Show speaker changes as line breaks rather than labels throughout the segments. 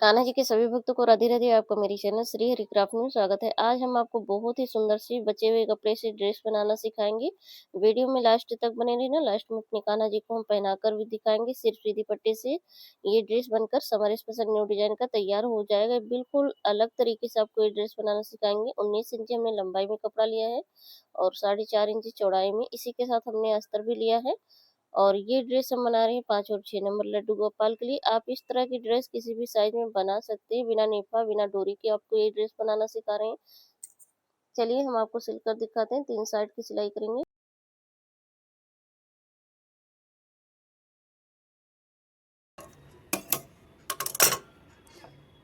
कान्हा जी के सभी भक्तों को राधे राधे। आपका मेरी चैनल श्री हरि क्राफ्ट में स्वागत है। आज हम आपको बहुत ही सुंदर सी बचे हुए कपड़े से ड्रेस बनाना सिखाएंगे। वीडियो में लास्ट तक बने रहना। लास्ट में अपने कान्हा जी को हम पहनाकर भी दिखाएंगे। सिर्फ सीधी पट्टे से ये ड्रेस बनकर हमारे स्पेशल न्यू डिजाइन का तैयार हो जाएगा। बिल्कुल अलग तरीके से आपको ये ड्रेस बनाना सिखाएंगे। 19 इंच हमने लंबाई में कपड़ा लिया है और 4.5 इंच चौड़ाई में। इसी के साथ हमने अस्तर भी लिया है और ये ड्रेस हम बना रहे हैं 5 और 6 नंबर लड्डू गोपाल के लिए। आप इस तरह की ड्रेस किसी भी साइज में बना सकते हैं। बिना नेफा बिना डोरी के आपको ये ड्रेस बनाना सिखा रहे हैं। चलिए हम आपको सिलकर दिखाते हैं। 3 साइड की सिलाई करेंगे।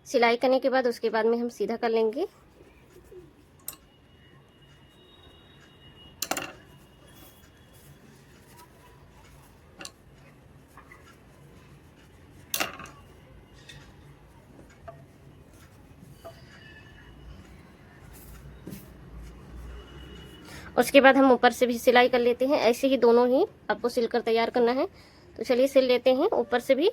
सिलाई करने के बाद उसके बाद में हम सीधा कर लेंगे। उसके बाद हम ऊपर से भी सिलाई कर लेते हैं। ऐसे ही दोनों ही आपको सिलकर तैयार करना है। तो चलिए सिल लेते हैं ऊपर से भी।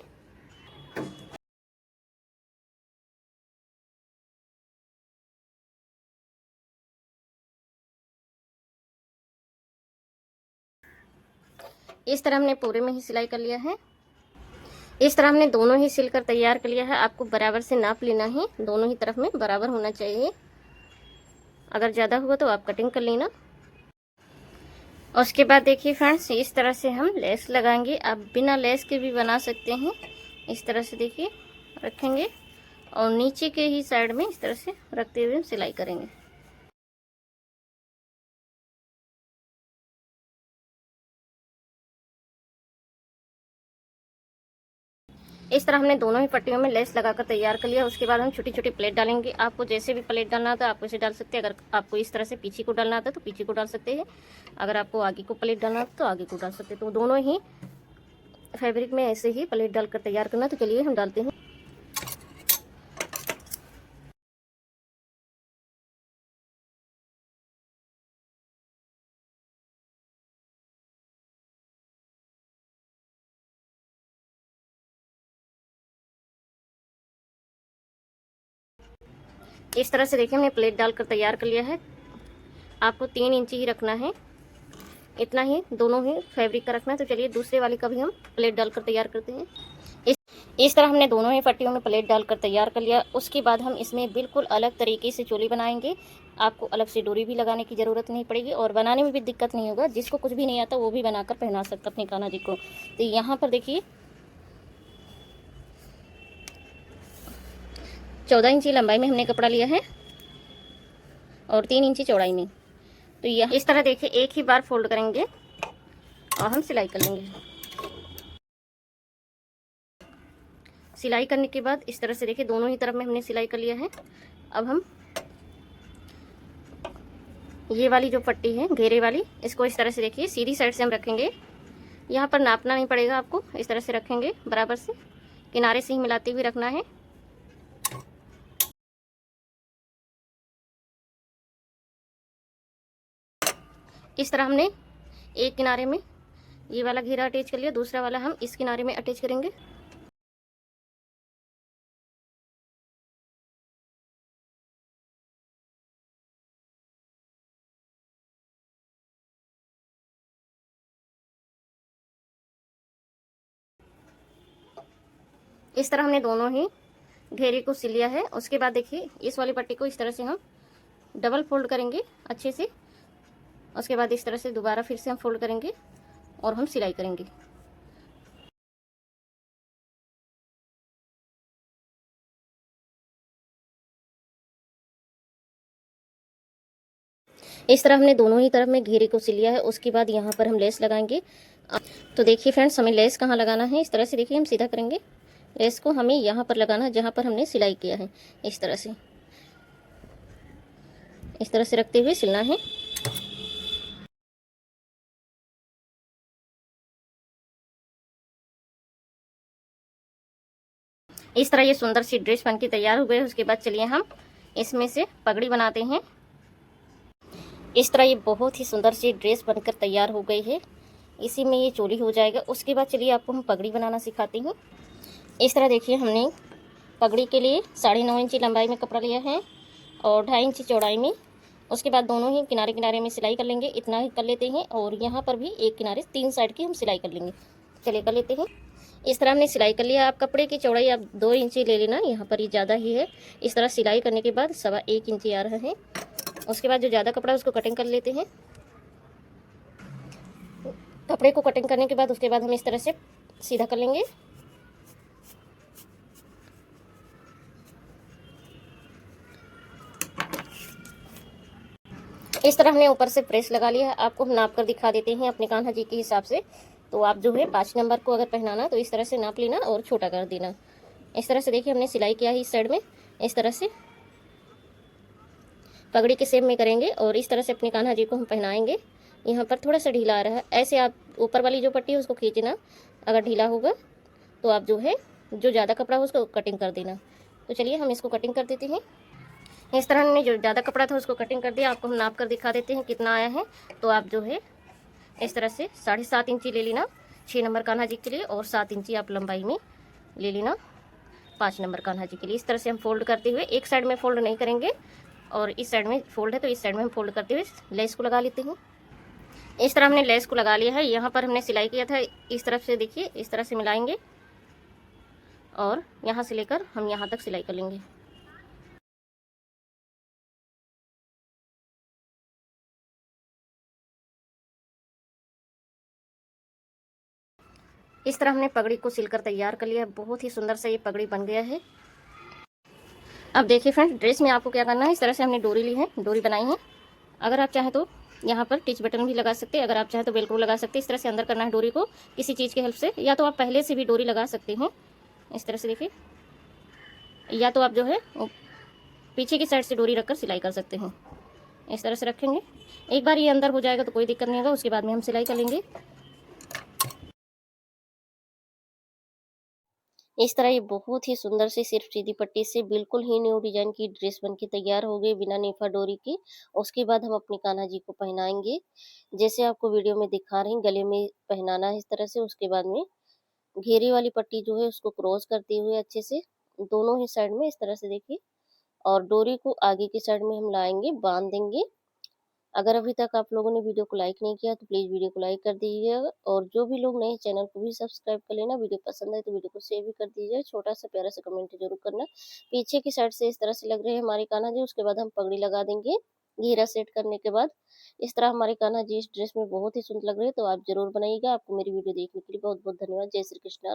इस तरह हमने पूरे में ही सिलाई कर लिया है। इस तरह हमने दोनों ही सिलकर तैयार कर लिया है। आपको बराबर से नाप लेना है। दोनों ही तरफ में बराबर होना चाहिए। अगर ज़्यादा हुआ तो आप कटिंग कर लेना। उसके बाद देखिए फ्रेंड्स, इस तरह से हम लेस लगाएंगे। आप बिना लेस के भी बना सकते हैं। इस तरह से देखिए रखेंगे और नीचे के ही साइड में इस तरह से रखते हुए सिलाई करेंगे। इस तरह हमने दोनों ही पट्टियों में लेस लगाकर तैयार कर लिया। उसके बाद हम छोटी छोटी प्लेट डालेंगे। आपको जैसे भी प्लेट डालना आता है आप वैसे डाल सकते हैं। अगर आपको इस तरह से पीछे को डालना आता है तो पीछे को डाल सकते हैं। अगर आपको आगे को प्लेट डालना आता है तो आगे को डाल सकते हैं। तो दोनों ही फैब्रिक में ऐसे ही प्लेट डालकर तैयार करना। तो चलिए हम डालते हैं। इस तरह से देखिए हमने प्लेट डालकर तैयार कर लिया है। आपको 3 इंच ही रखना है। इतना ही दोनों ही फैब्रिक का रखना है। तो चलिए दूसरे वाले का भी हम प्लेट डालकर तैयार करते हैं। इस तरह हमने दोनों ही पट्टियों में प्लेट डालकर तैयार कर लिया। उसके बाद हम इसमें बिल्कुल अलग तरीके से चोली बनाएंगे। आपको अलग से डोरी भी लगाने की ज़रूरत नहीं पड़ेगी और बनाने में भी दिक्कत नहीं होगा। जिसको कुछ भी नहीं आता वो भी बनाकर पहना सकता अपने कान्हा जी को। तो यहाँ पर देखिए 14 इंची लंबाई में हमने कपड़ा लिया है और 3 इंची चौड़ाई में। तो यह इस तरह देखिए एक ही बार फोल्ड करेंगे और हम सिलाई कर लेंगे। सिलाई करने के बाद इस तरह से देखिए दोनों ही तरफ में हमने सिलाई कर लिया है। अब हम ये वाली जो पट्टी है घेरे वाली, इसको इस तरह से देखिए सीधी साइड से हम रखेंगे। यहाँ पर नापना नहीं पड़ेगा आपको। इस तरह से रखेंगे बराबर से, किनारे से ही मिलाते हुए रखना है। इस तरह हमने एक किनारे में ये वाला घेरा अटैच कर लिया। दूसरा वाला हम इस किनारे में अटैच करेंगे। इस तरह हमने दोनों ही घेरे को सिल लिया है। उसके बाद देखिए इस वाली पट्टी को इस तरह से हम डबल फोल्ड करेंगे अच्छे से। उसके बाद इस तरह से दोबारा फिर से हम फोल्ड करेंगे और हम सिलाई करेंगे। इस तरह हमने दोनों ही तरफ में घेरे को सिल लिया है। उसके बाद यहाँ पर हम लेस लगाएंगे। तो देखिए फ्रेंड्स, हमें लेस कहाँ लगाना है। इस तरह से देखिए हम सीधा करेंगे। लेस को हमें यहाँ पर लगाना है जहाँ पर हमने सिलाई किया है। इस तरह से रखते हुए सिलना है। इस तरह ये सुंदर सी ड्रेस बनके तैयार हो गई है। उसके बाद चलिए हम इसमें से पगड़ी बनाते हैं। इस तरह ये बहुत ही सुंदर सी ड्रेस बनकर तैयार हो गई है। इसी में ये चोली हो जाएगा। उसके बाद चलिए आपको हम पगड़ी बनाना सिखाते हैं। इस तरह देखिए हमने पगड़ी के लिए 9.5 इंची लंबाई में कपड़ा लिया है और 2.5 इंची चौड़ाई में। उसके बाद दोनों ही किनारे किनारे में सिलाई कर लेंगे, इतना ही कर लेते हैं। और यहाँ पर भी एक किनारे 3 साइड की हम सिलाई कर लेंगे। चलिए कर लेते हैं। इस तरह हमने सिलाई कर लिया। आप कपड़े की चौड़ाई आप 2 इंची ले लेना, यहाँ पर ये ज़्यादा ही है। इस तरह सिलाई करने के बाद 1.25 इंची आ रहा है। उसके बाद जो ज़्यादा कपड़ा है उसको कटिंग कर लेते हैं। कपड़े को कटिंग करने के बाद उसके बाद हम इस तरह से सीधा कर लेंगे। इस तरह हमने ऊपर से प्रेस लगा लिया है। आपको हम नाप कर दिखा देते हैं अपने कान्हा जी के हिसाब से। तो आप जो है 5 नंबर को अगर पहनाना तो इस तरह से नाप लेना और छोटा कर देना। इस तरह से देखिए हमने सिलाई किया है इस साइड में। इस तरह से पगड़ी के शेप में करेंगे और इस तरह से अपने कान्हा जी को हम पहनाएंगे। यहाँ पर थोड़ा सा ढीला आ रहा है, ऐसे आप ऊपर वाली जो पट्टी है उसको खींचना। अगर ढीला होगा तो आप जो है जो ज़्यादा कपड़ा हो उसको कटिंग कर देना। तो चलिए हम इसको कटिंग कर देते हैं। इस तरह हमने जो ज़्यादा कपड़ा था उसको कटिंग कर दिया। आपको हम नाप कर दिखा देते हैं कितना आया है। तो आप जो है इस तरह से 7.5 इंची ले लेना 6 नंबर कान्हा जी के लिए, और 7 इंची आप लंबाई में ले लेना 5 नंबर कान्हा जी के लिए। इस तरह से हम फोल्ड करते हुए, एक साइड में फोल्ड नहीं करेंगे और इस साइड में फोल्ड है तो इस साइड में हम फोल्ड करते हुए लेस को लगा लेते हैं। इस तरह हमने लेस को लगा लिया है। यहाँ पर हमने सिलाई किया था, इस तरफ से देखिए इस तरह से मिलाएंगे और यहाँ से लेकर हम यहाँ तक सिलाई कर लेंगे। इस तरह हमने पगड़ी को सिलकर तैयार कर लिया है। बहुत ही सुंदर से ये पगड़ी बन गया है। अब देखिए फ्रेंड्स, ड्रेस में आपको क्या करना है। इस तरह से हमने डोरी ली है, डोरी बनाई है। अगर आप चाहें तो यहाँ पर टिच बटन भी लगा सकते हैं, अगर आप चाहें तो वेलक्रो लगा सकते हैं। इस तरह से अंदर करना है डोरी को किसी चीज़ की हेल्प से, या तो आप पहले से भी डोरी लगा सकते हैं इस तरह से देखिए, या तो आप जो है पीछे की साइड से डोरी रखकर सिलाई कर सकते हैं। इस तरह से रखेंगे, एक बार ये अंदर हो जाएगा तो कोई दिक्कत नहीं होगा, उसके बाद में हम सिलाई कर लेंगे। इस तरह ये बहुत ही सुंदर सी सिर्फ सीधी पट्टी से बिल्कुल ही न्यू डिजाइन की ड्रेस बन के तैयार हो गई बिना नेफा डोरी की। उसके बाद हम अपने कान्हा जी को पहनाएंगे, जैसे आपको वीडियो में दिखा रहे हैं। गले में पहनाना है इस तरह से। उसके बाद में घेरे वाली पट्टी जो है उसको क्रॉस करते हुए अच्छे से दोनों ही साइड में इस तरह से देखिए, और डोरी को आगे की साइड में हम लाएंगे, बांध देंगे। अगर अभी तक आप लोगों ने वीडियो को लाइक नहीं किया तो प्लीज़ वीडियो को लाइक कर दीजिएगा, और जो भी लोग नए चैनल को भी सब्सक्राइब कर लेना। वीडियो पसंद आए तो वीडियो को शेयर भी कर दीजिए, छोटा सा प्यारा सा कमेंट जरूर करना। पीछे की साइड से इस तरह से लग रहे हैं हमारे कान्हा जी। उसके बाद हम पगड़ी लगा देंगे घेरा सेट करने के बाद। इस तरह हमारे कान्हा जी इस ड्रेस में बहुत ही सुंदर लग रहे हैं। तो आप जरूर बनाइएगा। आपको मेरी वीडियो देखने के लिए बहुत बहुत धन्यवाद। जय श्री कृष्णा।